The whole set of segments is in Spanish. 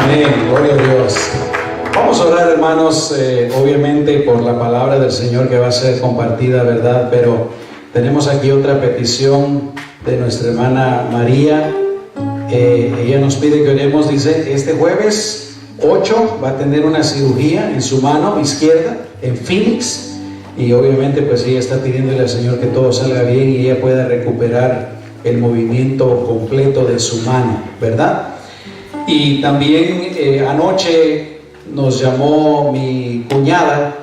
Amén, gloria a Dios. Vamos a orar, hermanos, obviamente por la palabra del Señor que va a ser compartida, ¿verdad? Pero tenemos aquí otra petición de nuestra hermana María. Ella nos pide que oremos, dice, este jueves 8 va a tener una cirugía en su mano izquierda en Phoenix, y obviamente pues ella está pidiéndole al Señor que todo salga bien y ella pueda recuperar el movimiento completo de su mano, ¿verdad? Y también anoche nos llamó mi cuñada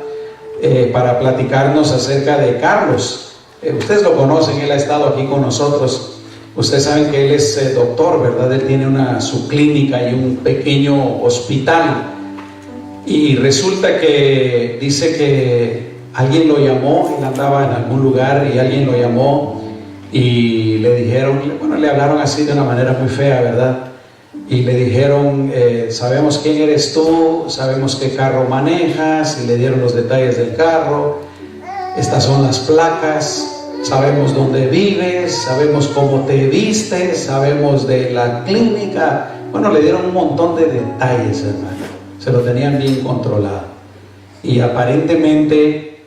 para platicarnos acerca de Carlos. Ustedes lo conocen, él ha estado aquí con nosotros. Ustedes saben que él es doctor, ¿verdad? Él tiene su clínica y un pequeño hospital. Y resulta que dice que alguien lo llamó, él andaba en algún lugar y alguien lo llamó y le dijeron, bueno, le hablaron así de una manera muy fea, ¿verdad? Y le dijeron, sabemos quién eres tú, sabemos qué carro manejas, y le dieron los detalles del carro, estas son las placas, sabemos dónde vives, sabemos cómo te vistes, sabemos de la clínica. Bueno, le dieron un montón de detalles, hermano, se lo tenían bien controlado. Y aparentemente,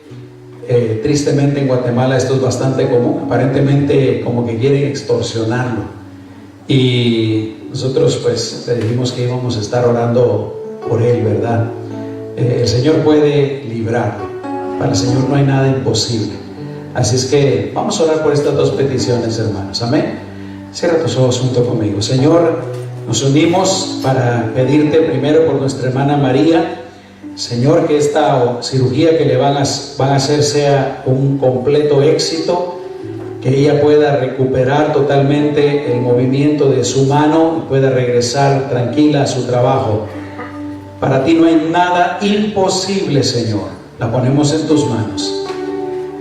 tristemente en Guatemala esto es bastante común, aparentemente como que quieren extorsionarlo. Y nosotros pues le dijimos que íbamos a estar orando por él, ¿verdad? El Señor puede librarlo, para el Señor no hay nada imposible. Así es que vamos a orar por estas dos peticiones, hermanos, amén. Cierra tus ojos junto conmigo. Señor, nos unimos para pedirte primero por nuestra hermana María. Señor, que esta cirugía que le van a hacer sea un completo éxito, que ella pueda recuperar totalmente el movimiento de su mano y pueda regresar tranquila a su trabajo. Para ti no hay nada imposible, Señor. La ponemos en tus manos.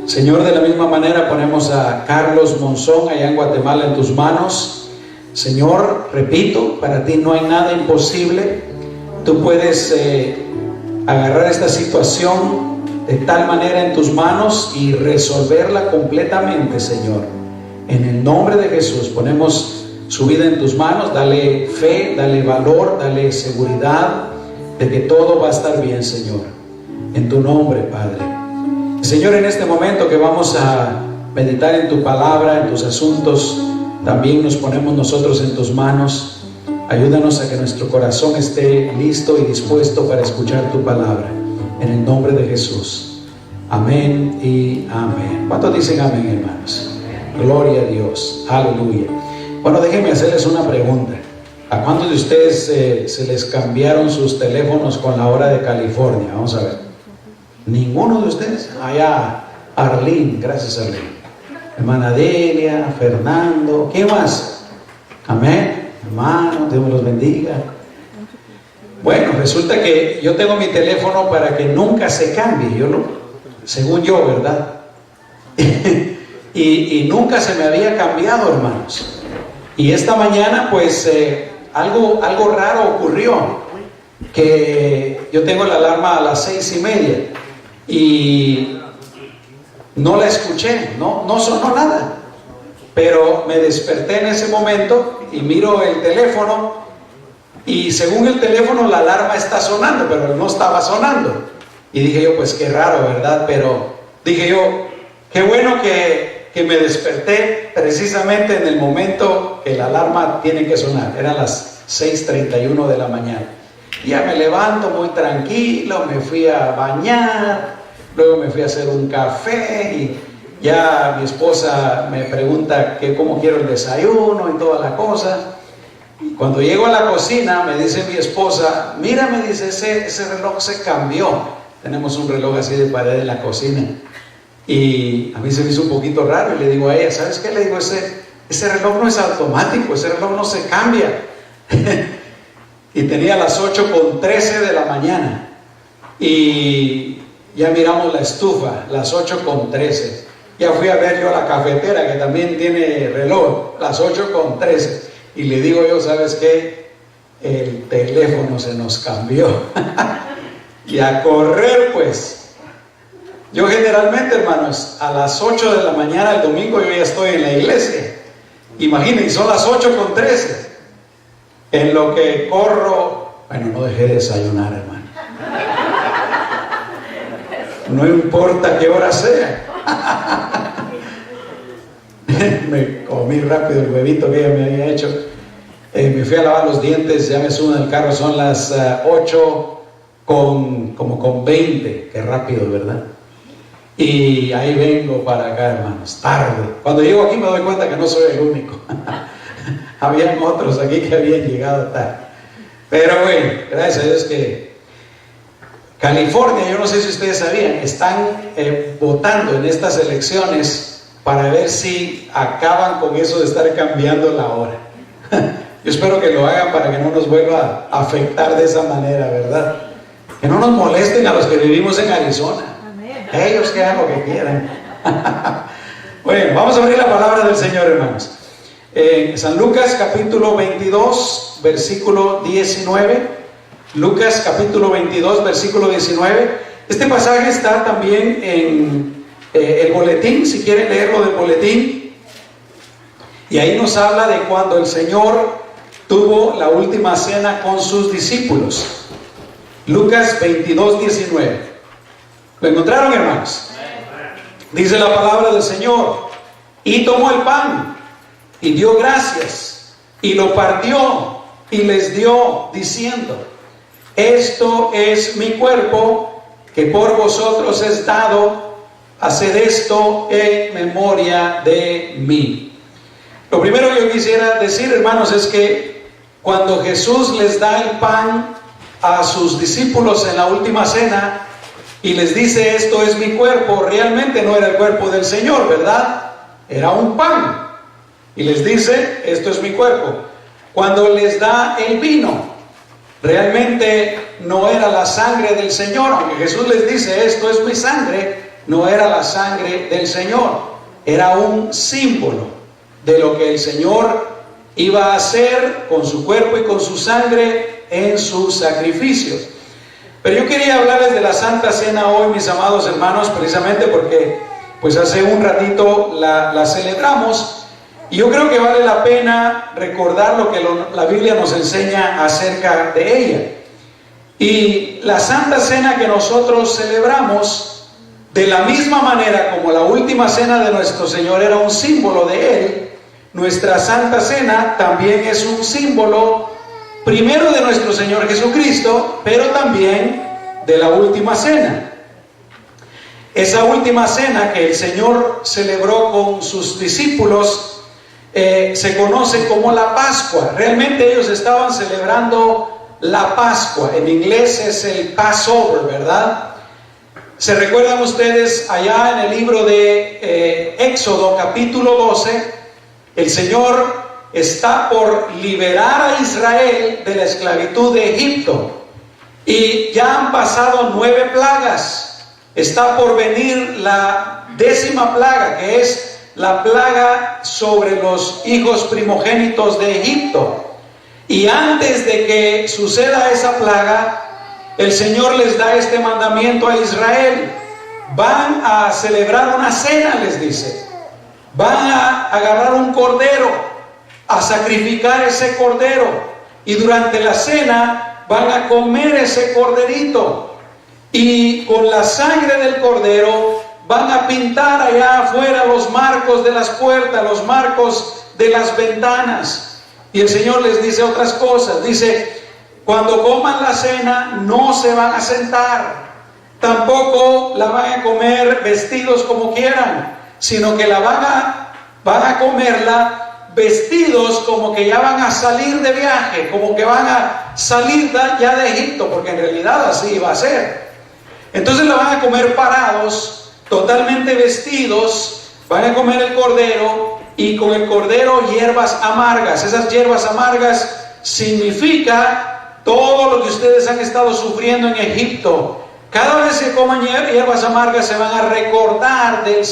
Señor, de la misma manera ponemos a Carlos Monzón allá en Guatemala en tus manos. Señor, repito, para ti no hay nada imposible. Tú puedes agarrar esta situación de tal manera en tus manos y resolverla completamente, Señor. En el nombre de Jesús ponemos su vida en tus manos. Dale fe, dale valor, dale seguridad de que todo va a estar bien, Señor. En tu nombre, Padre. Señor, en este momento que vamos a meditar en tu palabra, en tus asuntos, también nos ponemos nosotros en tus manos. Ayúdanos a que nuestro corazón esté listo y dispuesto para escuchar tu palabra. En el nombre de Jesús. Amén y amén. ¿Cuántos dicen amén, hermanos? Gloria a Dios. Aleluya. Bueno, déjenme hacerles una pregunta. ¿A cuántos de ustedes se les cambiaron sus teléfonos con la hora de California? Vamos a ver. ¿Ninguno de ustedes? Allá, Arlene. Gracias, Arlene. Hermana Delia, Fernando. ¿Quién más? Amén. Hermano, Dios me los bendiga. Bueno, resulta que yo tengo mi teléfono para que nunca se cambie, según yo, ¿verdad? y nunca se me había cambiado, hermanos. Y esta mañana, pues, algo raro ocurrió, que yo tengo la alarma a las 6:30 y no la escuché, no sonó nada. Pero me desperté en ese momento y miro el teléfono. Y según el teléfono la alarma está sonando, pero no estaba sonando. Y dije yo, pues qué raro, ¿verdad? Pero dije yo, qué bueno que me desperté precisamente en el momento que la alarma tiene que sonar. Eran las 6:31 de la mañana. Ya me levanto muy tranquilo, me fui a bañar, luego me fui a hacer un café y ya mi esposa me pregunta que cómo quiero el desayuno y toda la cosa. Cuando llego a la cocina, me dice mi esposa, mira, me dice, ese reloj se cambió. Tenemos un reloj así de pared en la cocina. Y a mí se me hizo un poquito raro. Y le digo a ella, ¿sabes qué? Le digo, ese reloj no es automático, ese reloj no se cambia. Y tenía las 8:13 de la mañana. Y ya miramos la estufa, las 8:13. Ya fui a ver yo a la cafetera, que también tiene reloj, las 8:13. Y le digo yo, ¿sabes qué? El teléfono se nos cambió. Y a correr, pues. Yo generalmente, hermanos, a las 8 de la mañana el domingo yo ya estoy en la iglesia. Imaginen, son las 8:13. En lo que corro Bueno, no dejé de desayunar, hermano. No importa qué hora sea. Me comí rápido el huevito que ella me había hecho. Me fui a lavar los dientes, ya me subo en el carro, son las 8 con 20, qué rápido, ¿verdad? Y ahí vengo para acá, hermanos, tarde. Cuando llego aquí me doy cuenta que no soy el único. Habían otros aquí que habían llegado tarde. Pero bueno, gracias a Dios que California, yo no sé si ustedes sabían, están votando en estas elecciones para ver si acaban con eso de estar cambiando la hora. Yo espero que lo hagan para que no nos vuelva a afectar de esa manera, ¿verdad? Que no nos molesten a los que vivimos en Arizona. Ellos que hagan lo que quieran. Bueno, vamos a abrir la palabra del Señor, hermanos. San Lucas capítulo 22, versículo 19. Lucas capítulo 22, versículo 19. Este pasaje está también en el boletín, si quieren leerlo del boletín. Y ahí nos habla de cuando el Señor tuvo la última cena con sus discípulos. Lucas 22, 19. ¿Lo encontraron, hermanos? Dice la palabra del Señor: y tomó el pan y dio gracias y lo partió y les dio, diciendo: esto es mi cuerpo que por vosotros es dado, haced esto en memoria de mí. Lo primero que yo quisiera decir, hermanos, es que cuando Jesús les da el pan a sus discípulos en la última cena y les dice: esto es mi cuerpo, realmente no era el cuerpo del Señor, ¿verdad? Era un pan. Y les dice: esto es mi cuerpo. Cuando les da el vino, realmente no era la sangre del Señor. Aunque Jesús les dice: esto es mi sangre, no era la sangre del Señor. Era un símbolo de lo que el Señor iba a hacer con su cuerpo y con su sangre en sus sacrificios. Pero yo quería hablarles de la Santa Cena hoy, mis amados hermanos, precisamente porque pues hace un ratito la celebramos, y yo creo que vale la pena recordar lo que la Biblia nos enseña acerca de ella. Y la Santa Cena que nosotros celebramos, de la misma manera como la última cena de nuestro Señor era un símbolo de Él, nuestra Santa Cena también es un símbolo primero de nuestro Señor Jesucristo, pero también de la última cena. Esa última cena que el Señor celebró con sus discípulos se conoce como la Pascua. Realmente ellos estaban celebrando la Pascua. En inglés es el Passover, ¿verdad? ¿Se recuerdan ustedes allá en el libro de Éxodo capítulo 12? El Señor está por liberar a Israel de la esclavitud de Egipto, y ya han pasado 9 plagas. Está por venir la 10ª plaga, que es la plaga sobre los hijos primogénitos de Egipto. Y antes de que suceda esa plaga, el Señor les da este mandamiento a Israel: van a celebrar una cena, les dice. Van a agarrar un cordero, a sacrificar ese cordero, y durante la cena van a comer ese corderito, y con la sangre del cordero van a pintar allá afuera los marcos de las puertas, los marcos de las ventanas. Y el Señor les dice otras cosas. Dice: cuando coman la cena no se van a sentar, tampoco la van a comer vestidos como quieran, sino que la van a comerla vestidos como que ya van a salir de viaje, como que van a salir ya de Egipto, porque en realidad así iba a ser. Entonces la van a comer parados, totalmente vestidos, van a comer el cordero, y con el cordero hierbas amargas. Esas hierbas amargas significa todo lo que ustedes han estado sufriendo en Egipto. Cada vez que coman hierbas amargas se van a recordar del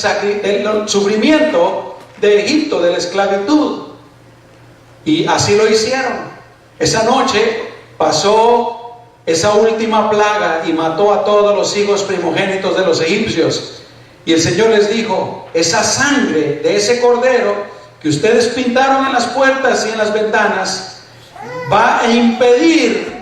sufrimiento de Egipto, de la esclavitud. Y así lo hicieron. Esa noche pasó esa última plaga y mató a todos los hijos primogénitos de los egipcios. Y el Señor les dijo: esa sangre de ese cordero que ustedes pintaron en las puertas y en las ventanas va a impedir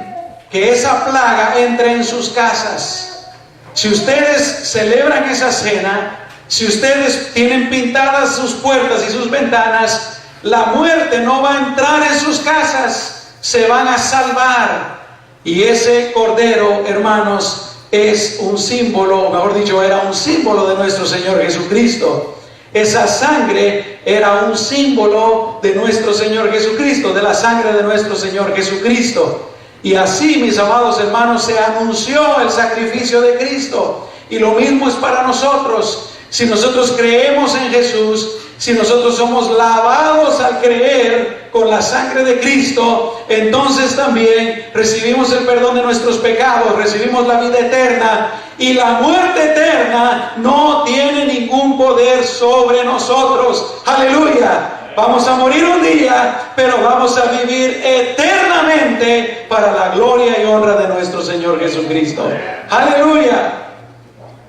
que que esa plaga entre en sus casas. Si ustedes celebran esa cena, si ustedes tienen pintadas sus puertas y sus ventanas, la muerte no va a entrar en sus casas, se van a salvar. Y ese cordero, hermanos, es un símbolo, o mejor dicho, era un símbolo de nuestro Señor Jesucristo. Esa sangre era un símbolo de nuestro Señor Jesucristo, de la sangre de nuestro Señor Jesucristo. Y así, mis amados hermanos, se anunció el sacrificio de Cristo. Y lo mismo es para nosotros. Si nosotros creemos en Jesús, si nosotros somos lavados al creer con la sangre de Cristo, entonces también recibimos el perdón de nuestros pecados, recibimos la vida eterna, y la muerte eterna no tiene ningún poder sobre nosotros. ¡Aleluya! Vamos a morir un día, pero vamos a vivir eternamente para la gloria y honra de nuestro Señor Jesucristo. ¡Aleluya!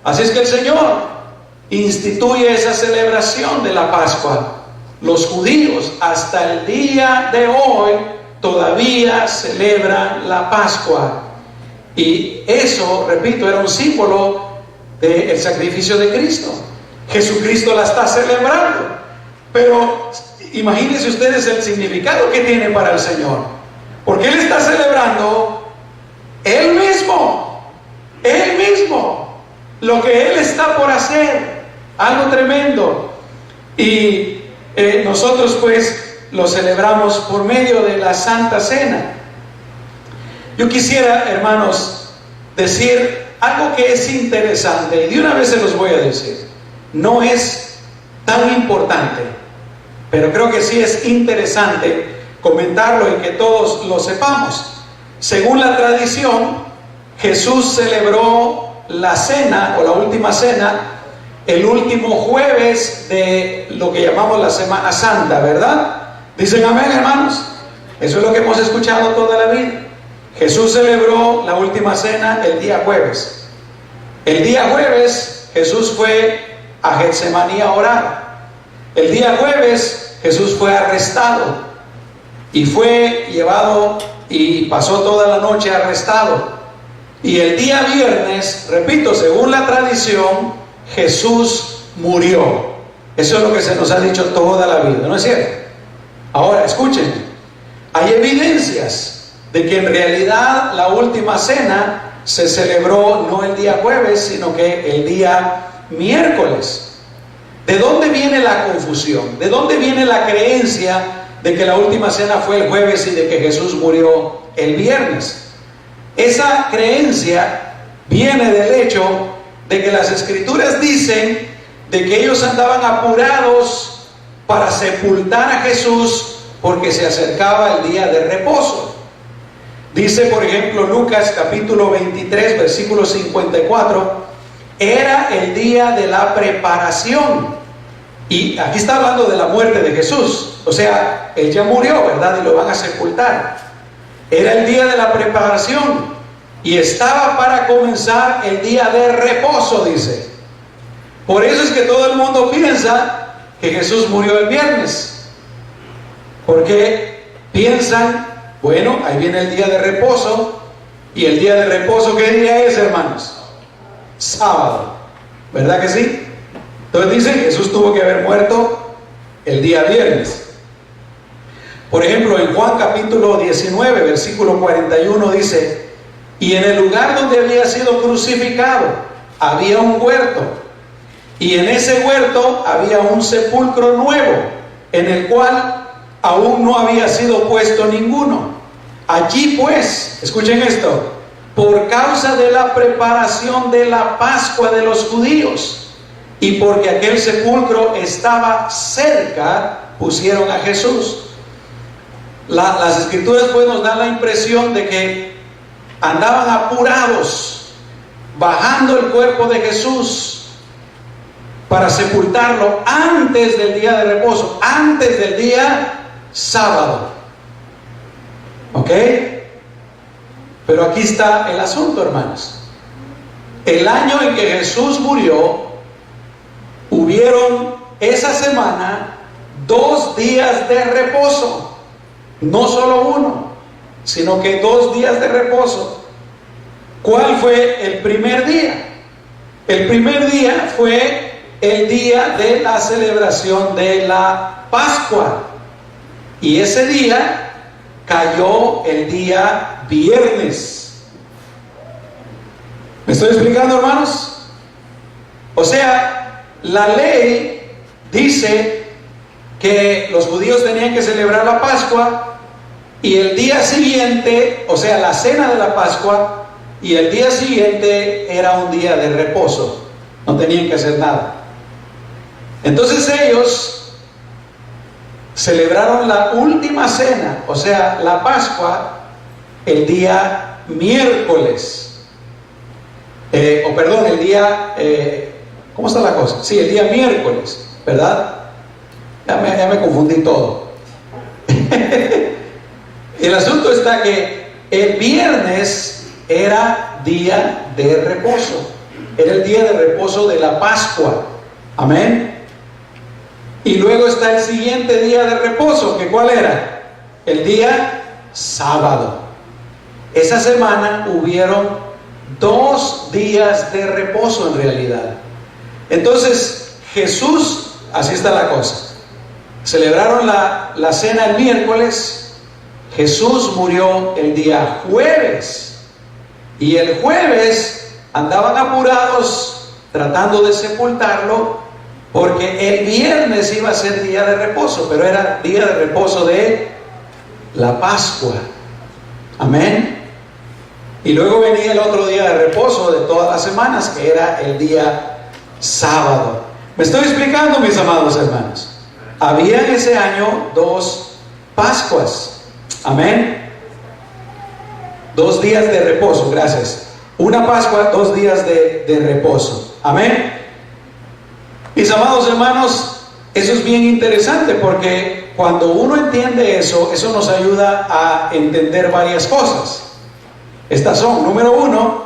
Así es que el Señor instituye esa celebración de la Pascua. Los judíos hasta el día de hoy todavía celebran la Pascua. Y eso, repito, era un símbolo del sacrificio de Cristo. Jesucristo la está celebrando. Pero imagínense ustedes el significado que tiene para el Señor. Porque Él está celebrando Él mismo lo que Él está por hacer. Algo tremendo. Y nosotros pues lo celebramos por medio de la Santa Cena. Yo quisiera, hermanos, decir algo que es interesante, y de una vez se los voy a decir. No es tan importante, pero creo que sí es interesante comentarlo y que todos lo sepamos. Según la tradición, Jesús celebró la cena o la última cena el último jueves de lo que llamamos la Semana Santa, ¿verdad? Dicen amén, hermanos. Eso es lo que hemos escuchado toda la vida. Jesús celebró la última cena el día jueves. El día jueves Jesús fue a Getsemaní a orar. El día jueves Jesús fue arrestado y fue llevado y pasó toda la noche arrestado. Y el día viernes, repito, según la tradición, Jesús murió. Eso es lo que se nos ha dicho toda la vida, ¿no es cierto? Ahora, escuchen, hay evidencias de que en realidad la última cena se celebró no el día jueves, sino que el día miércoles. ¿De dónde viene la confusión? ¿De dónde viene la creencia de que la última cena fue el jueves y de que Jesús murió el viernes? Esa creencia viene del hecho de que las Escrituras dicen de que ellos andaban apurados para sepultar a Jesús porque se acercaba el día de reposo. Dice, por ejemplo, Lucas capítulo 23, versículo 54, era el día de la preparación. Y aquí está hablando de la muerte de Jesús. O sea, Él ya murió, ¿verdad? Y lo van a sepultar. Era el día de la preparación. Y estaba para comenzar el día de reposo, dice. Por eso es que todo el mundo piensa que Jesús murió el viernes. Porque piensan, bueno, ahí viene el día de reposo. ¿Y el día de reposo qué día es, hermanos? Sábado. ¿Verdad que sí? Entonces dicen que Jesús tuvo que haber muerto el día viernes. Por ejemplo, en Juan capítulo 19, versículo 41 dice: y en el lugar donde había sido crucificado había un huerto, y en ese huerto había un sepulcro nuevo, en el cual aún no había sido puesto ninguno. Allí pues, escuchen esto, por causa de la preparación de la Pascua de los judíos, y porque aquel sepulcro estaba cerca, pusieron a Jesús. Las Escrituras pues nos dan la impresión de que andaban apurados, bajando el cuerpo de Jesús para sepultarlo antes del día de reposo, antes del día sábado. ¿Ok? Pero aquí está el asunto, hermanos. El año en que Jesús murió, hubieron esa semana 2 días de reposo, no solo uno. sino que 2 días de reposo. ¿Cuál fue el primer día? El primer día fue el día de la celebración de la Pascua. Y ese día cayó el día viernes. ¿Me estoy explicando, hermanos? O sea, la ley dice que los judíos tenían que celebrar la Pascua y el día siguiente, o sea, la cena de la Pascua, y el día siguiente era un día de reposo, no tenían que hacer nada. Entonces ellos celebraron la última cena, o sea, la Pascua, el día miércoles, el día, ¿cómo está la cosa? Sí, el día miércoles, ¿verdad? Ya me confundí todo. El asunto está que el viernes era día de reposo, era el día de reposo de la Pascua, amén. Y luego está el siguiente día de reposo, que ¿cuál era? El día sábado. Esa semana hubieron 2 días de reposo en realidad. Entonces Jesús, así está la cosa, celebraron la cena el miércoles, Jesús murió el día jueves. Y el jueves andaban apurados tratando de sepultarlo, porque el viernes iba a ser día de reposo, pero era día de reposo de la Pascua. Amén. Y luego venía el otro día de reposo de todas las semanas, que era el día sábado. ¿Me estoy explicando, mis amados hermanos? Había en ese año 2 Pascuas. Amén. 2 días de reposo, gracias. Una Pascua, 2 días de reposo. Amén. Mis amados hermanos, eso es bien interesante, porque cuando uno entiende eso, eso nos ayuda a entender varias cosas. Estas son, número 1,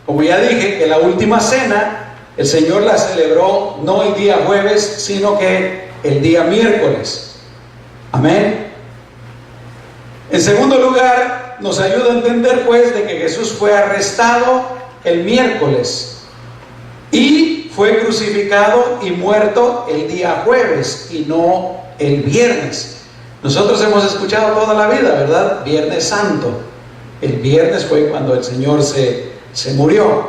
como ya dije, que la última cena el Señor la celebró no el día jueves, sino que el día miércoles. Amén. En segundo lugar, nos ayuda a entender pues de que Jesús fue arrestado el miércoles y fue crucificado y muerto el día jueves y no el viernes. Nosotros hemos escuchado toda la vida, ¿verdad? Viernes Santo. El viernes fue cuando el Señor se murió.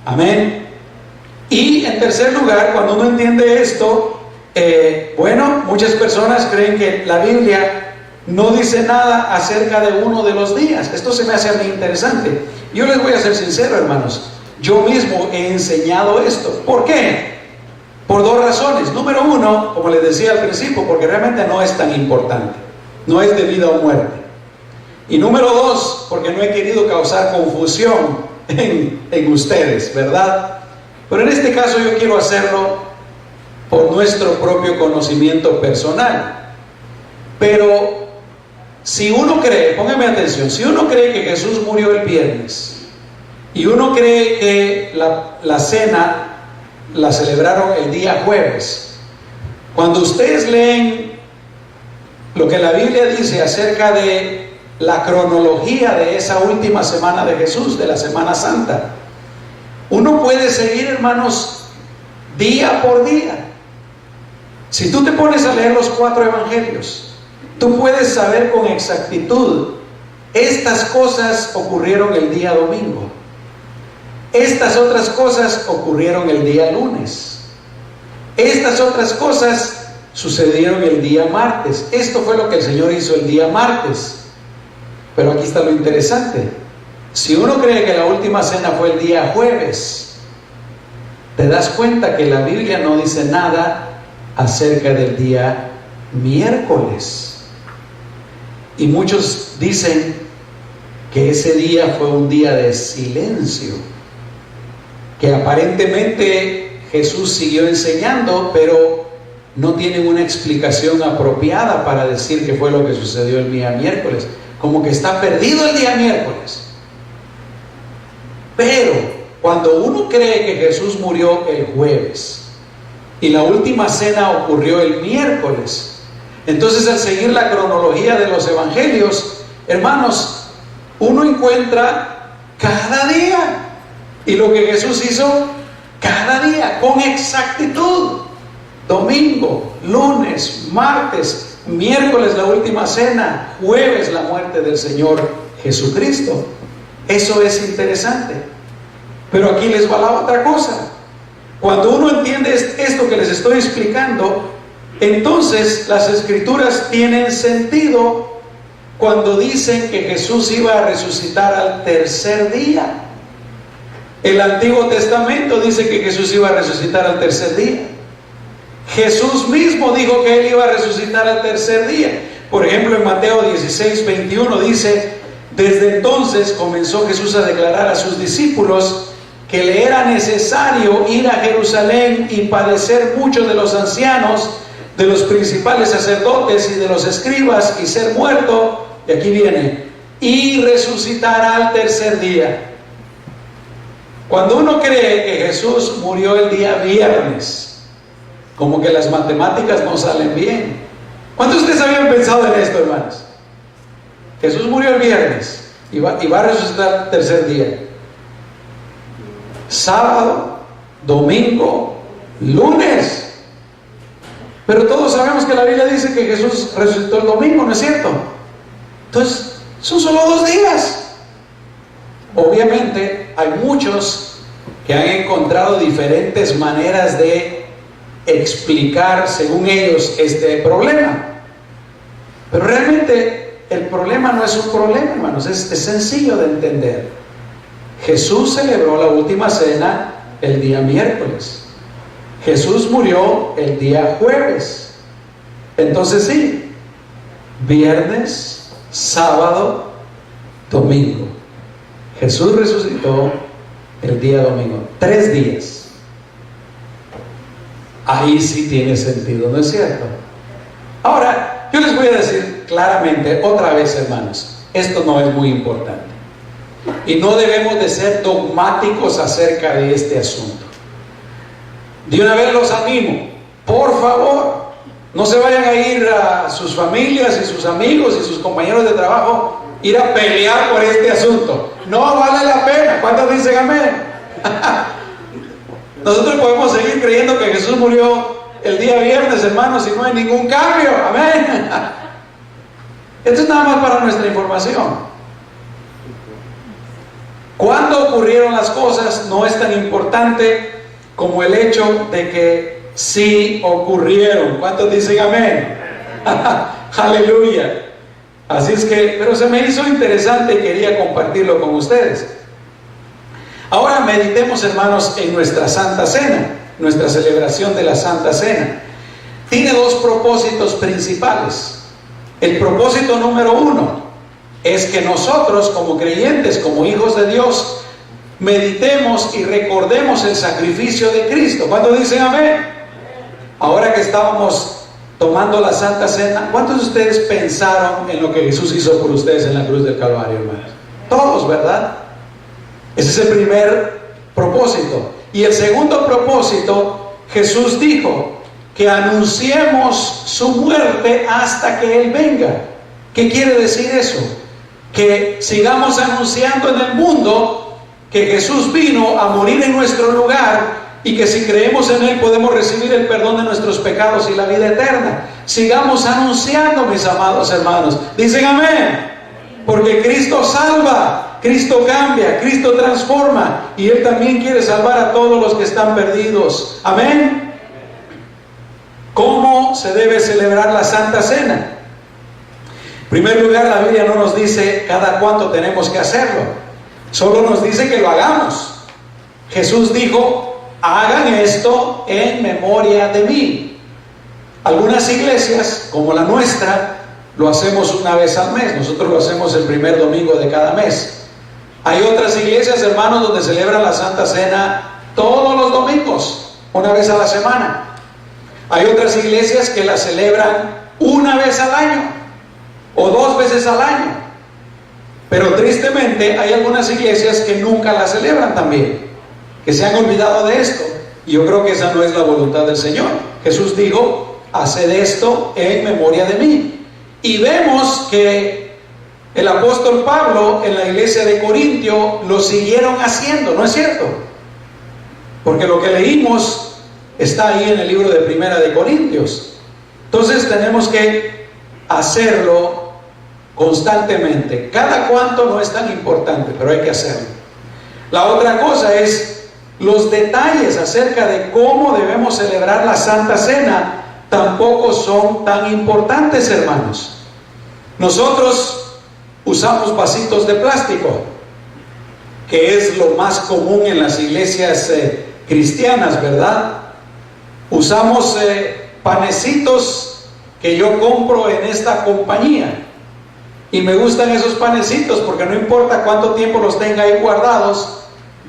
Amén. Y en tercer lugar, cuando uno entiende esto, muchas personas creen que la Biblia no dice nada acerca de uno de los días. Esto se me hace a mí interesante. Yo les voy a ser sincero, hermanos. Yo mismo he enseñado esto. ¿Por qué? Por 2 razones. Número 1, como les decía al principio, porque realmente no es tan importante. No es de vida o muerte. Y número 2, porque no he querido causar confusión en ustedes, ¿verdad? Pero en este caso yo quiero hacerlo por nuestro propio conocimiento personal. Pero si uno cree, póngame atención, si uno cree que Jesús murió el viernes y uno cree que la cena la celebraron el día jueves, cuando ustedes leen lo que la Biblia dice acerca de la cronología de esa última semana de Jesús, de la Semana Santa, uno puede seguir, hermanos, día por día. Si tú te pones a leer los 4 evangelios, tú puedes saber con exactitud: estas cosas ocurrieron el día domingo, estas otras cosas ocurrieron el día lunes, estas otras cosas sucedieron el día martes. Esto fue lo que el Señor hizo el día martes. Pero aquí está lo interesante: si uno cree que la última cena fue el día jueves, te das cuenta que la Biblia no dice nada acerca del día miércoles. Y muchos dicen que ese día fue un día de silencio, que aparentemente Jesús siguió enseñando, pero no tienen una explicación apropiada para decir qué fue lo que sucedió el día miércoles. Como que está perdido el día miércoles. Pero cuando uno cree que Jesús murió el jueves y la última cena ocurrió el miércoles, entonces al seguir la cronología de los evangelios, hermanos, uno encuentra cada día. Y lo que Jesús hizo cada día, con exactitud. Domingo, lunes, martes, miércoles la última cena, jueves la muerte del Señor Jesucristo. Eso es interesante. Pero aquí les va la otra cosa. Cuando uno entiende esto que les estoy explicando, entonces las Escrituras tienen sentido cuando dicen que Jesús iba a resucitar al tercer día. El Antiguo Testamento dice que Jesús iba a resucitar al tercer día. Jesús mismo dijo que Él iba a resucitar al tercer día. Por ejemplo, en Mateo 16:21 dice: desde entonces comenzó Jesús a declarar a sus discípulos que le era necesario ir a Jerusalén y padecer mucho de los ancianos, de los principales sacerdotes y de los escribas, y ser muerto, y aquí viene, y resucitar al tercer día. Cuando uno cree que Jesús murió el día viernes, como que las matemáticas no salen bien. ¿Cuántos de ustedes habían pensado en esto, hermanos? Jesús murió el viernes y va a resucitar el tercer día. Sábado, domingo, lunes. Pero todos sabemos que la Biblia dice que Jesús resucitó el domingo, ¿no es cierto? Entonces, son solo 2 días. Obviamente hay muchos que han encontrado diferentes maneras de explicar, según ellos, este problema. Pero realmente el problema no es un problema, hermanos, es sencillo de entender. Jesús celebró la última cena el día miércoles. Jesús murió el día jueves. Entonces sí, viernes, sábado, domingo. Jesús resucitó el día domingo. 3 días. Ahí sí tiene sentido, ¿no es cierto? Ahora, yo les voy a decir claramente, otra vez, hermanos, esto no es muy importante. Y no debemos de ser dogmáticos acerca de este asunto. De una vez los animo, por favor, no se vayan a ir a sus familias y sus amigos y sus compañeros de trabajo, ir a pelear por este asunto. No vale la pena. ¿Cuántos dicen amén? Nosotros podemos seguir creyendo que Jesús murió el día viernes, hermanos, y no hay ningún cambio. Amén. Esto es nada más para nuestra información. Cuándo ocurrieron las cosas no es tan importante como el hecho de que sí ocurrieron. ¿Cuántos dicen amén? Aleluya. Así es que, pero se me hizo interesante y quería compartirlo con ustedes. Ahora meditemos, hermanos, en nuestra Santa Cena, nuestra celebración de la Santa Cena. Tiene 2 propósitos principales. El propósito número 1 es que nosotros, como creyentes, como hijos de Dios, meditemos y recordemos el sacrificio de Cristo. ¿Cuántos dicen amén? Ahora que estábamos tomando la Santa Cena, ¿cuántos de ustedes pensaron en lo que Jesús hizo por ustedes en la cruz del Calvario, hermanos? Todos, ¿verdad? Ese es el primer propósito. Y el segundo propósito, Jesús dijo que anunciemos su muerte hasta que Él venga. ¿Qué quiere decir eso? Que sigamos anunciando en el mundo que Jesús vino a morir en nuestro lugar y que si creemos en Él podemos recibir el perdón de nuestros pecados y la vida eterna. Sigamos anunciando, mis amados hermanos. Dicen amén. Porque Cristo salva, Cristo cambia, Cristo transforma, y Él también quiere salvar a todos los que están perdidos. Amén. ¿Cómo se debe celebrar la Santa Cena? En primer lugar, la Biblia no nos dice cada cuánto tenemos que hacerlo, solo nos dice que lo hagamos. Jesús dijo: hagan esto en memoria de mí. Algunas iglesias, como la nuestra, lo hacemos una vez al mes. Nosotros lo hacemos el primer domingo de cada mes. Hay otras iglesias, hermanos, donde celebran la Santa Cena todos los domingos, una vez a la semana. Hay otras iglesias que la celebran una vez al año o 2 veces al año. Pero tristemente hay algunas iglesias que nunca la celebran también, que se han olvidado de esto. Y yo creo que esa no es la voluntad del Señor. Jesús dijo: haced esto en memoria de mí. Y vemos que El apóstol Pablo en la iglesia de Corintio lo siguieron haciendo, ¿no es cierto? Porque lo que leímos está ahí en el libro de Primera de Corintios. Entonces tenemos que hacerlo constantemente. Cada cuánto no es tan importante, pero hay que hacerlo. La otra cosa es los detalles acerca de cómo debemos celebrar la Santa Cena. Tampoco son tan importantes, hermanos. Nosotros usamos vasitos de plástico, que es lo más común en las iglesias cristianas, ¿verdad? Usamos panecitos que yo compro en esta compañía, y me gustan esos panecitos porque no importa cuánto tiempo los tenga ahí guardados,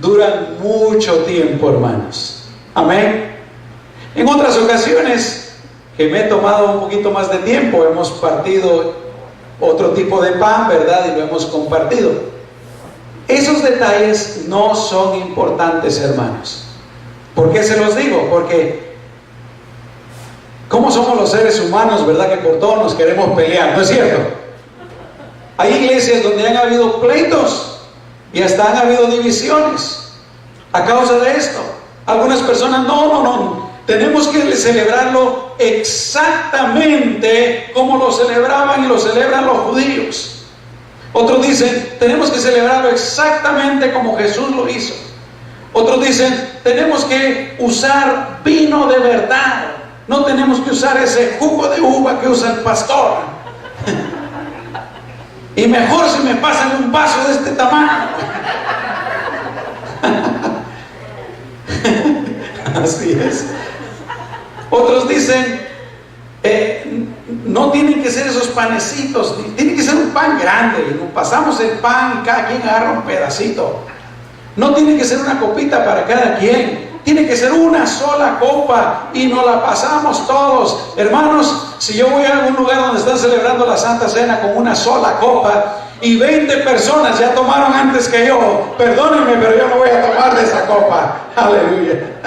duran mucho tiempo, hermanos. Amén. En otras ocasiones que me he tomado un poquito más de tiempo, hemos partido otro tipo de pan, ¿verdad? Y lo hemos compartido. Esos detalles no son importantes, hermanos. ¿Por qué se los digo? Porque ¿cómo somos los seres humanos, verdad? Que por todo nos queremos pelear, ¿no es cierto? Hay iglesias donde han habido pleitos y hasta han habido divisiones a causa de esto. Algunas personas, no, tenemos que celebrarlo exactamente como lo celebraban y lo celebran los judíos. Otros dicen, tenemos que celebrarlo exactamente como Jesús lo hizo. Otros dicen, tenemos que usar vino de verdad. No tenemos que usar ese jugo de uva que usa el pastor. Y mejor si me pasan un vaso de este tamaño. Así es. Otros dicen, no tienen que ser esos panecitos, tiene que ser un pan grande. Nos pasamos el pan y cada quien agarra un pedacito. No tiene que ser una copita para cada quien. Tiene que ser una sola copa y nos la pasamos todos. Hermanos, si yo voy a algún lugar donde están celebrando la Santa Cena con una sola copa y 20 personas ya tomaron antes que yo, perdónenme, pero yo no voy a tomar de esa copa. Aleluya.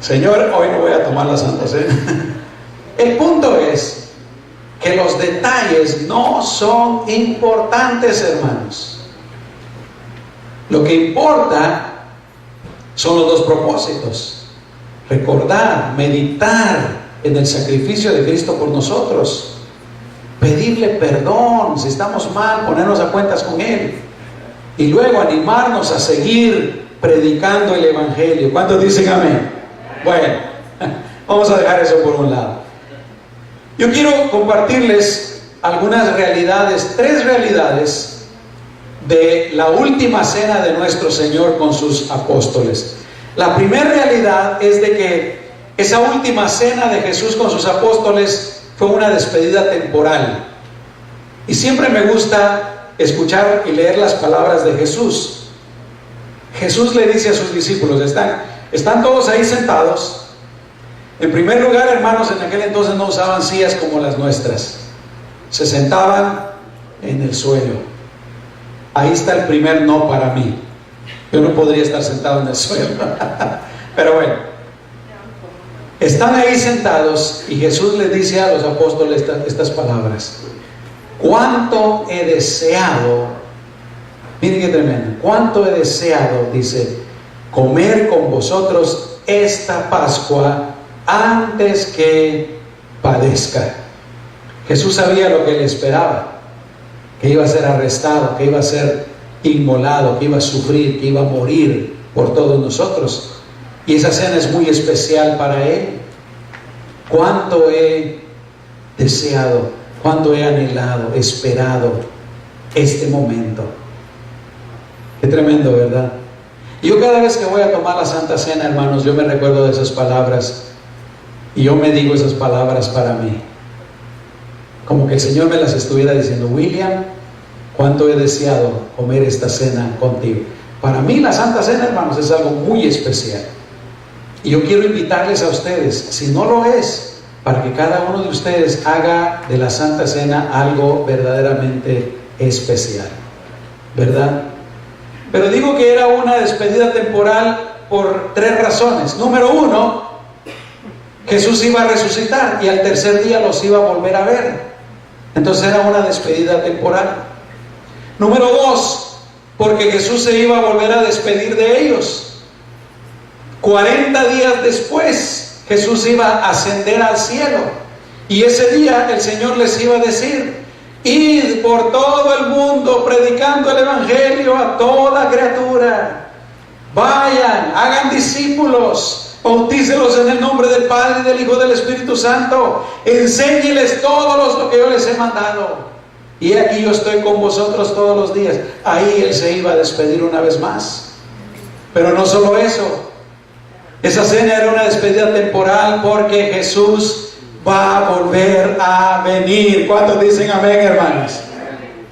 Señor, hoy no voy a tomar la Santa Cena. El punto es que los detalles no son importantes, hermanos. Lo que importa son los dos propósitos: recordar, meditar en el sacrificio de Cristo por nosotros, pedirle perdón si estamos mal, ponernos a cuentas con Él, y luego animarnos a seguir predicando el Evangelio. ¿Cuántos dicen amén? Bueno, vamos a dejar eso por un lado. Yo quiero compartirles algunas realidades, 3 realidades de la última cena de nuestro Señor con sus apóstoles. La primera realidad es de que esa última cena de Jesús con sus apóstoles fue una despedida temporal. Y siempre me gusta escuchar y leer las palabras de Jesús. Jesús le dice a sus discípulos, están todos ahí sentados. En primer lugar, hermanos, en aquel entonces no usaban sillas como las nuestras. Se sentaban en el suelo. Ahí está el primer no para mí. Yo no podría estar sentado en el suelo. Pero bueno, están ahí sentados y Jesús les dice a los apóstoles estas palabras: cuánto he deseado, miren qué tremendo, cuánto he deseado, dice, comer con vosotros esta Pascua antes que padezca. Jesús sabía lo que le esperaba, que iba a ser arrestado, que iba a ser inmolado, que iba a sufrir, que iba a morir por todos nosotros. Y esa cena es muy especial para Él. Cuánto he deseado, cuánto he anhelado, esperado este momento. Qué tremendo, ¿verdad? Y yo cada vez que voy a tomar la Santa Cena, hermanos, yo me recuerdo de esas palabras y yo me digo esas palabras para mí. Como que el Señor me las estuviera diciendo: William, cuánto he deseado comer esta cena contigo. Para mí la Santa Cena, hermanos, es algo muy especial. Y yo quiero invitarles a ustedes, si no lo es, para que cada uno de ustedes haga de la Santa Cena algo verdaderamente especial, ¿verdad? Pero digo que era una despedida temporal por 3 razones. Número 1, Jesús iba a resucitar y al tercer día los iba a volver a ver. Entonces era una despedida temporal. Número 2, porque Jesús se iba a volver a despedir de ellos. 40 días después, Jesús iba a ascender al cielo. Y ese día el Señor les iba a decir: id por todo el mundo predicando el Evangelio a toda criatura. Vayan, hagan discípulos, bautícelos en el nombre del Padre, del Hijo y del Espíritu Santo. Enséñeles todo lo que yo les he mandado. Y aquí yo estoy con vosotros todos los días. Ahí Él se iba a despedir una vez más. Pero no solo eso. Esa cena era una despedida temporal porque Jesús va a volver a venir. ¿Cuántos dicen amén, hermanos?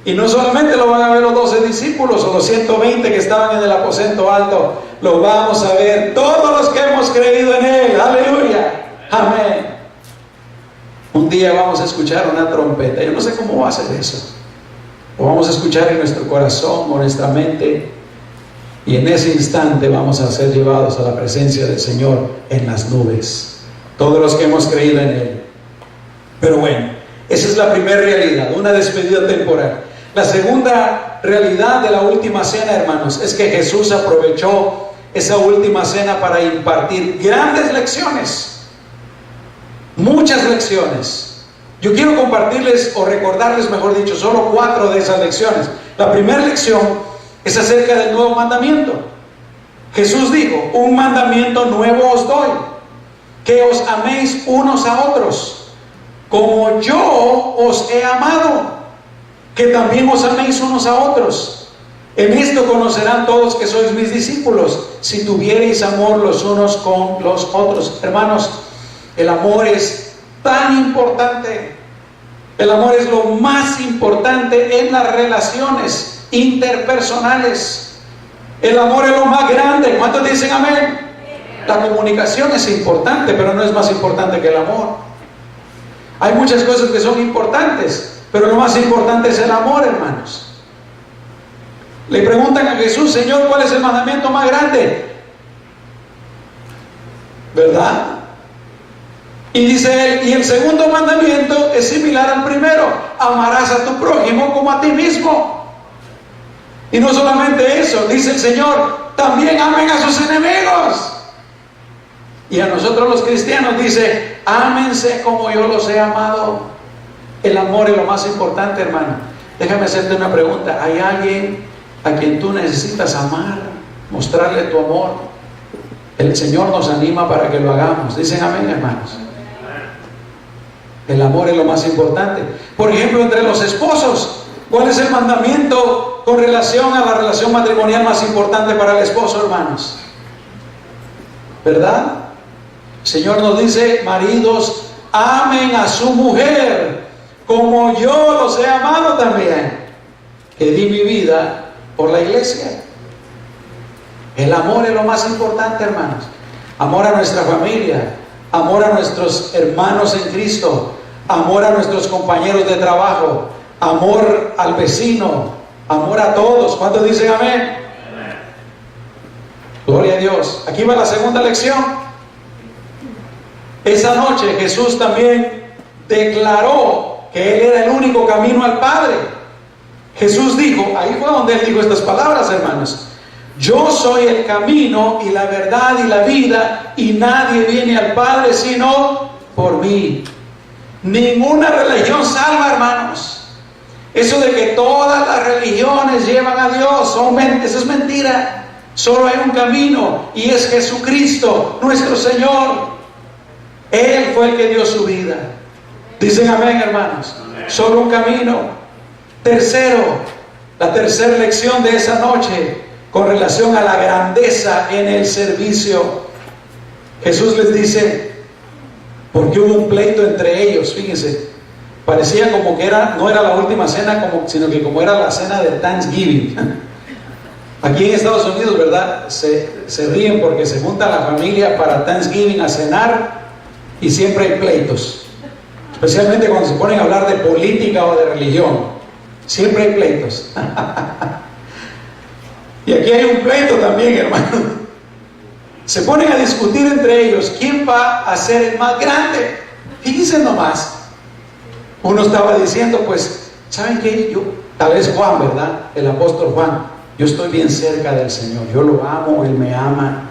Y no solamente lo van a ver los 12 discípulos o los 120 que estaban en el aposento alto, lo vamos a ver todos los que hemos creído en Él. Aleluya, amén. Un día vamos a escuchar una trompeta. Yo no sé cómo va a ser eso. Lo vamos a escuchar en nuestro corazón o nuestra mente, y en ese instante vamos a ser llevados a la presencia del Señor en las nubes, todos los que hemos creído en Él. Pero bueno, esa es la primera realidad, una despedida temporal. La segunda realidad de la última cena, hermanos, es que Jesús aprovechó esa última cena para impartir grandes lecciones, muchas lecciones. Yo quiero compartirles, o recordarles, mejor dicho, solo 4 de esas lecciones. La primera lección es acerca del nuevo mandamiento. Jesús dijo: un mandamiento nuevo os doy, que os améis unos a otros, como yo os he amado, que también os améis unos a otros. En esto conocerán todos que sois mis discípulos, si tuviereis amor los unos con los otros. Hermanos, el amor es tan importante. El amor es lo más importante en las relaciones interpersonales. El amor es lo más grande. ¿Cuántos dicen amén? La comunicación es importante, pero no es más importante que el amor. Hay muchas cosas que son importantes, pero lo más importante es el amor, hermanos. Le preguntan a Jesús: Señor, ¿cuál es el mandamiento más grande? ¿Verdad? Y dice él: y el segundo mandamiento es similar al primero: amarás a tu prójimo como a ti mismo. Y no solamente eso, dice el Señor: también amen a sus enemigos. Y a nosotros los cristianos dice: ámense como yo los he amado. El amor es lo más importante, hermano. Déjame hacerte una pregunta: ¿hay alguien a quien tú necesitas amar, mostrarle tu amor? El Señor nos anima para que lo hagamos. Dicen amén, hermanos. El amor es lo más importante. Por ejemplo, entre los esposos, ¿cuál es el mandamiento con relación a la relación matrimonial más importante para el esposo, hermanos? ¿Verdad? El Señor nos dice: maridos, amen a su mujer como yo los he amado también, que di mi vida por la iglesia. El amor es lo más importante, hermanos. Amor a nuestra familia, amor a nuestros hermanos en Cristo, amor a nuestros compañeros de trabajo, amor al vecino, amor a todos. ¿Cuántos dicen amén? Amén. Gloria a Dios. Aquí va la segunda lección. Esa noche Jesús también declaró que Él era el único camino al Padre. Jesús dijo, ahí fue donde Él dijo estas palabras, hermanos: yo soy el camino y la verdad y la vida, y nadie viene al Padre sino por mí. Ninguna religión salva, hermanos. Eso de que todas las religiones llevan a Dios, eso es mentira. Solo hay un camino, y es Jesucristo, nuestro Señor. Él fue el que dio su vida. Dicen amén, hermanos. Amén. Solo un camino. Tercero, la tercera lección de esa noche, con relación a la grandeza en el servicio. Jesús les dice, porque hubo un pleito entre ellos. Fíjense, parecía como que no era la última cena, sino que como era la cena de Thanksgiving. Aquí en Estados Unidos, ¿verdad? Se ríen porque se junta la familia para Thanksgiving a cenar, y siempre hay pleitos, especialmente cuando se ponen a hablar de política o de religión. Siempre hay pleitos. Y aquí hay un pleito también, hermano. Se ponen a discutir entre ellos quién va a ser el más grande. Fíjense nomás. Uno estaba diciendo, pues, ¿saben qué? Yo, tal vez Juan, ¿verdad? El apóstol Juan, yo estoy bien cerca del Señor, yo lo amo, Él me ama,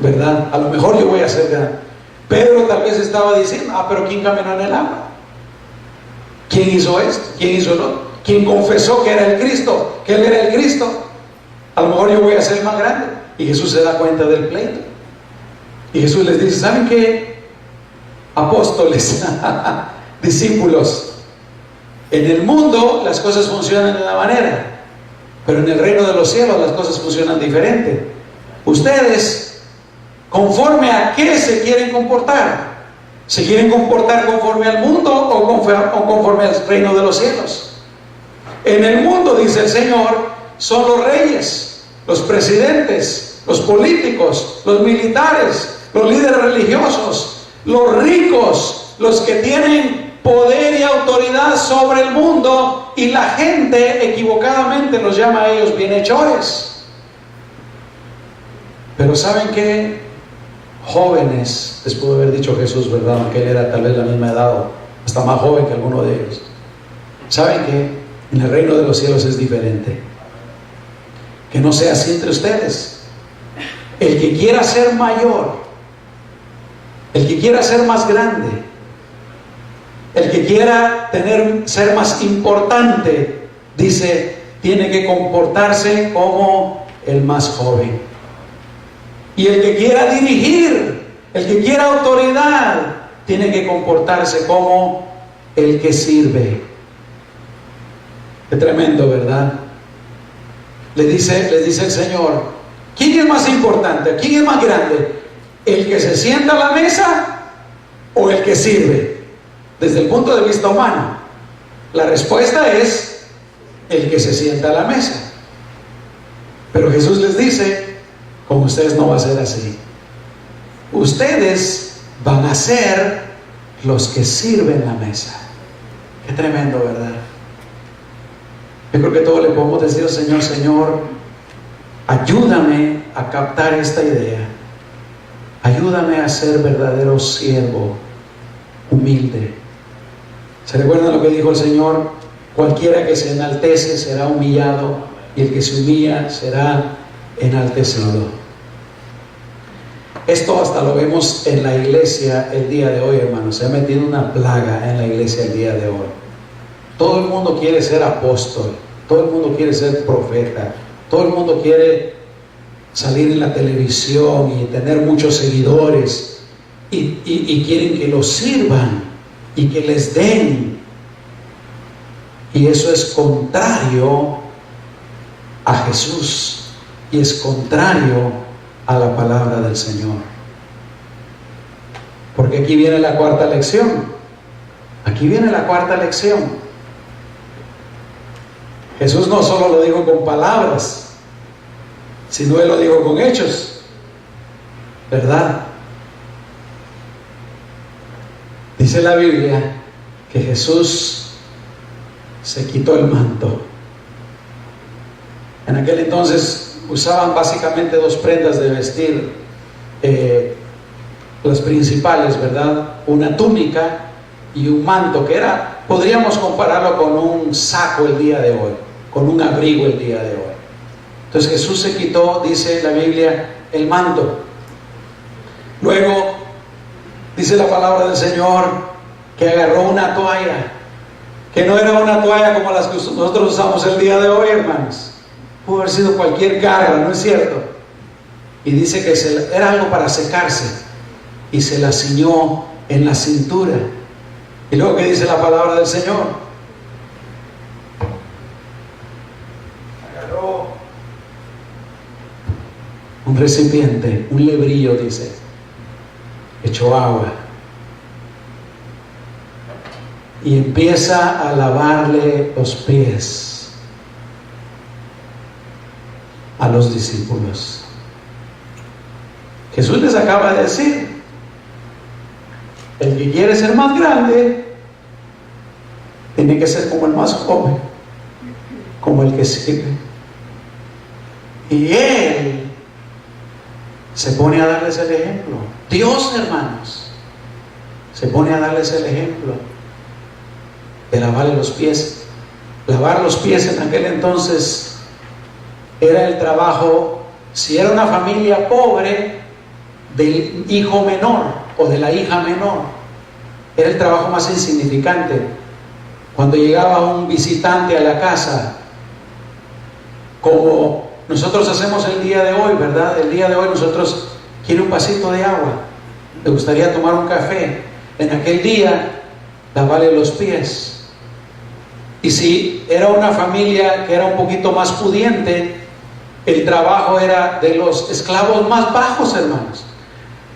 ¿verdad? A lo mejor yo voy a ser grande. Pedro tal vez estaba diciendo, pero ¿quién caminó en el agua? ¿Quién hizo esto? ¿Quién hizo lo otro? ¿Quién confesó que era el Cristo? Que Él era el Cristo. A lo mejor yo voy a ser más grande. Y Jesús se da cuenta del pleito. Y Jesús les dice, ¿saben qué? Apóstoles, discípulos, en el mundo las cosas funcionan de una manera, pero en el reino de los cielos las cosas funcionan diferente. Ustedes, ¿conforme a qué se quieren comportar? ¿Se quieren comportar conforme al mundo o conforme al reino de los cielos? En el mundo, dice el Señor, son los reyes, los presidentes, los políticos, los militares, los líderes religiosos, los ricos, los que tienen poder y autoridad sobre el mundo, y la gente equivocadamente los llama a ellos bienhechores. Pero ¿saben qué? Jóvenes, les pudo haber dicho Jesús, ¿verdad? Aunque él era tal vez la misma edad o hasta más joven que alguno de ellos. ¿Saben qué? En el reino de los cielos es diferente. Que no sea así entre ustedes. El que quiera ser mayor, el que quiera ser más grande, el que quiera ser más importante, dice, tiene que comportarse como el más joven. Y el que quiera dirigir, el que quiera autoridad, tiene que comportarse como el que sirve. Qué tremendo, ¿verdad? Les dice el Señor, ¿quién es más importante? ¿Quién es más grande? ¿El que se sienta a la mesa o el que sirve? Desde el punto de vista humano, la respuesta es el que se sienta a la mesa. Pero Jesús les dice, con ustedes no va a ser así. Ustedes van a ser los que sirven la mesa. Qué tremendo, ¿verdad? Yo creo que todos le podemos decir al Señor, Señor, ayúdame a captar esta idea. Ayúdame a ser verdadero siervo, humilde. ¿Se recuerdan lo que dijo el Señor? Cualquiera que se enaltece será humillado, y el que se humilla será enaltecido. Esto hasta lo vemos en la iglesia el día de hoy, hermanos. Se ha metido una plaga en la iglesia el día de hoy. Todo el mundo quiere ser apóstol, todo el mundo quiere ser profeta, todo el mundo quiere salir en la televisión y tener muchos seguidores, y quieren que los sirvan y que les den. Y eso es contrario a Jesús y es contrario a la palabra del Señor. Porque aquí viene la cuarta lección. Aquí viene la cuarta lección. Jesús no solo lo dijo con palabras, sino Él lo dijo con hechos, ¿verdad? Dice la Biblia que Jesús se quitó el manto. En aquel entonces usaban básicamente dos prendas de vestir, las principales, ¿verdad? Una túnica y un manto, que era, podríamos compararlo con un saco el día de hoy, con un abrigo el día de hoy. Entonces Jesús se quitó, dice la Biblia, el manto. Luego dice la palabra del Señor que agarró una toalla, que no era una toalla como las que nosotros usamos el día de hoy, hermanos. Pudo haber sido cualquier garra, ¿no es cierto? Y dice que era algo para secarse, y se la ciñó en la cintura. Y luego, ¿qué dice la palabra del Señor? Agarró un recipiente, un lebrillo, dice, echó agua y empieza a lavarle los pies a los discípulos. Jesús les acaba de decir, el que quiere ser más grande tiene que ser como el más joven, como el que sirve. Y Él se pone a darles el ejemplo. Dios, hermanos, se pone a darles el ejemplo de lavarle los pies. Lavar los pies en aquel entonces era el trabajo, si era una familia pobre, del hijo menor o de la hija menor, era el trabajo más insignificante. Cuando llegaba un visitante a la casa, como nosotros hacemos el día de hoy, ¿verdad? El día de hoy nosotros, quiere un vasito de agua, le gustaría tomar un café. En aquel día, lavarle los pies. Y si era una familia que era un poquito más pudiente, el trabajo era de los esclavos más bajos, hermanos.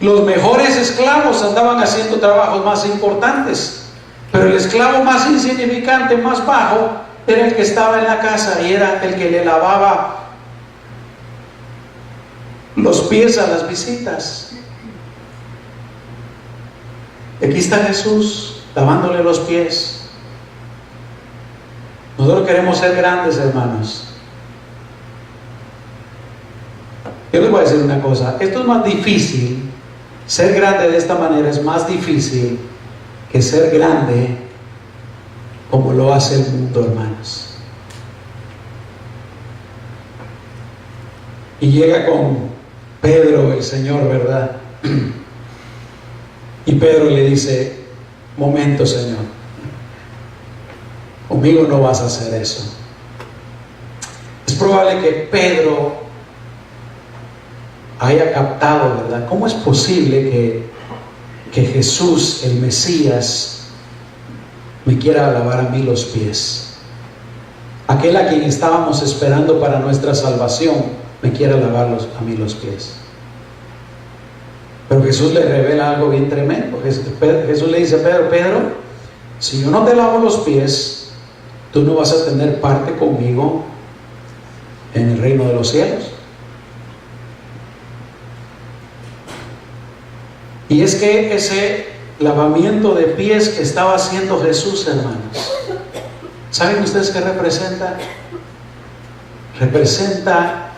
Los mejores esclavos andaban haciendo trabajos más importantes, pero el esclavo más insignificante, más bajo, era el que estaba en la casa y era el que le lavaba los pies a las visitas. Aquí está Jesús lavándole los pies. Nosotros queremos ser grandes, hermanos. Yo les voy a decir una cosa, esto es más difícil. Ser grande de esta manera es más difícil que ser grande como lo hace el mundo, hermanos. Y llega con Pedro, el Señor, ¿verdad? Y Pedro le dice: momento, Señor, conmigo no vas a hacer eso. Es probable que Pedro haya captado, ¿verdad? ¿Cómo es posible que Jesús, el Mesías, me quiera lavar a mí los pies? Aquel a quien estábamos esperando para nuestra salvación, me quiera lavar a mí los pies. Pero Jesús le revela algo bien tremendo. Jesús le dice a Pedro: Pedro, si yo no te lavo los pies, tú no vas a tener parte conmigo en el reino de los cielos. Y es que ese lavamiento de pies que estaba haciendo Jesús, hermanos, ¿saben ustedes qué representa? Representa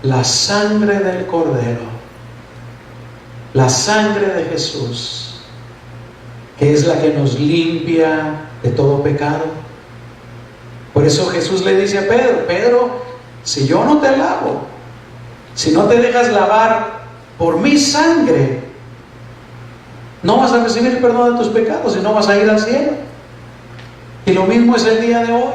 la sangre del Cordero, la sangre de Jesús, que es la que nos limpia de todo pecado. Por eso Jesús le dice a Pedro: Pedro, si yo no te lavo, si no te dejas lavar por mi sangre, no vas a recibir el perdón de tus pecados y no vas a ir al cielo. Y lo mismo es el día de hoy.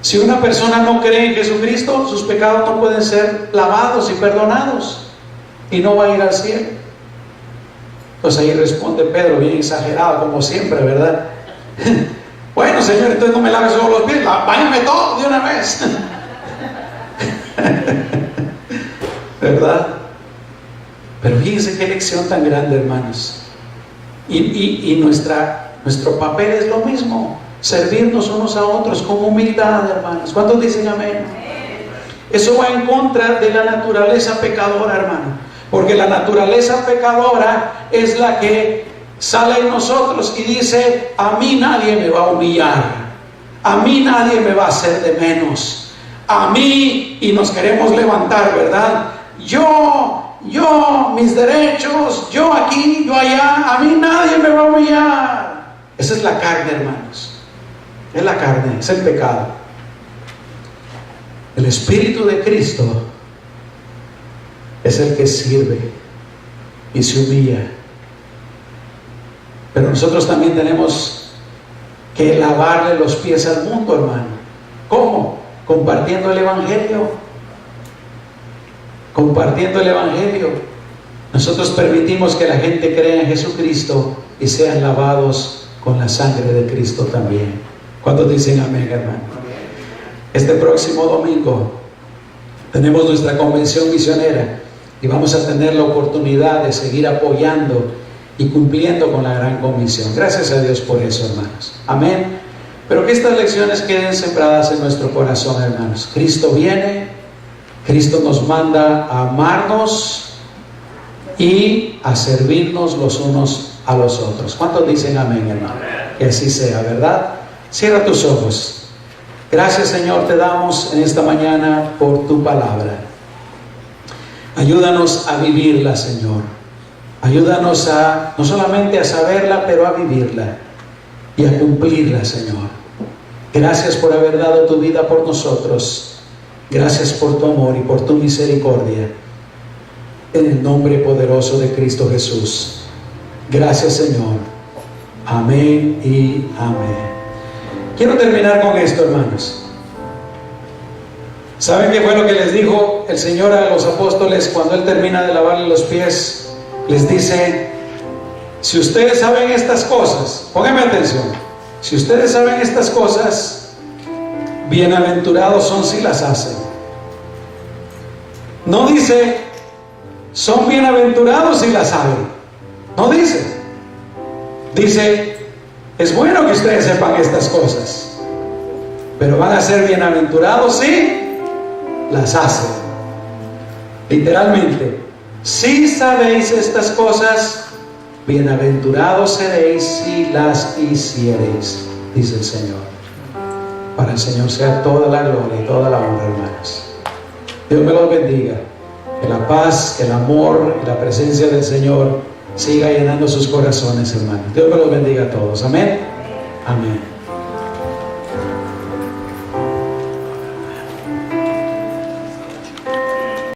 Si una persona no cree en Jesucristo, sus pecados no pueden ser lavados y perdonados, y no va a ir al cielo. Pues ahí responde Pedro, bien exagerado, como siempre, ¿verdad? Bueno, Señor, entonces no me laves solo los pies, báñame todo de una vez. ¿Verdad? Pero fíjense qué lección tan grande, hermanos. Y nuestro papel es lo mismo: servirnos unos a otros con humildad, hermanos. ¿Cuántos dicen amén? Eso va en contra de la naturaleza pecadora, hermano, porque la naturaleza pecadora es la que sale en nosotros y dice: a mí nadie me va a humillar, a mí nadie me va a hacer de menos, a mí, y nos queremos levantar, ¿verdad? Yo, mis derechos, yo aquí, yo allá, a mí nadie me va a humillar. Esa es la carne, hermanos. Es la carne, es el pecado. El Espíritu de Cristo es el que sirve y se humilla. Pero nosotros también tenemos que lavarle los pies al mundo, hermano. ¿Cómo? Compartiendo el Evangelio. Compartiendo el Evangelio. Nosotros permitimos que la gente crea en Jesucristo y sean lavados con la sangre de Cristo también. ¿Cuántos dicen amén, hermano? Este próximo domingo tenemos nuestra convención misionera y vamos a tener la oportunidad de seguir apoyando y cumpliendo con la gran comisión. Gracias a Dios por eso, hermanos. Amén. Pero que estas lecciones queden sembradas en nuestro corazón, hermanos. Cristo viene. Cristo nos manda a amarnos y a servirnos los unos a los otros. ¿Cuántos dicen amén, hermano? Que así sea, ¿verdad? Cierra tus ojos. Gracias, Señor, te damos en esta mañana por tu palabra. Ayúdanos a vivirla, Señor. Ayúdanos a no solamente a saberla, pero a vivirla y a cumplirla, Señor. Gracias por haber dado tu vida por nosotros. Gracias por tu amor y por tu misericordia. En el nombre poderoso de Cristo Jesús. Gracias, Señor. Amén y amén. Quiero terminar con esto, hermanos. ¿Saben qué fue lo que les dijo el Señor a los apóstoles cuando Él termina de lavarle los pies? Les dice: si ustedes saben estas cosas, pónganme atención, si ustedes saben estas cosas, bienaventurados son si las hacen. No dice, son bienaventurados si las saben. No dice. Dice, es bueno que ustedes sepan estas cosas, pero van a ser bienaventurados si las hacen. Literalmente, si sabéis estas cosas, bienaventurados seréis si las hiciereis, dice el Señor. Para el Señor sea toda la gloria y toda la honra, hermanos. Dios me los bendiga. Que la paz, que el amor y la presencia del Señor siga llenando sus corazones, hermanos. Dios me los bendiga a todos. Amén. Amén.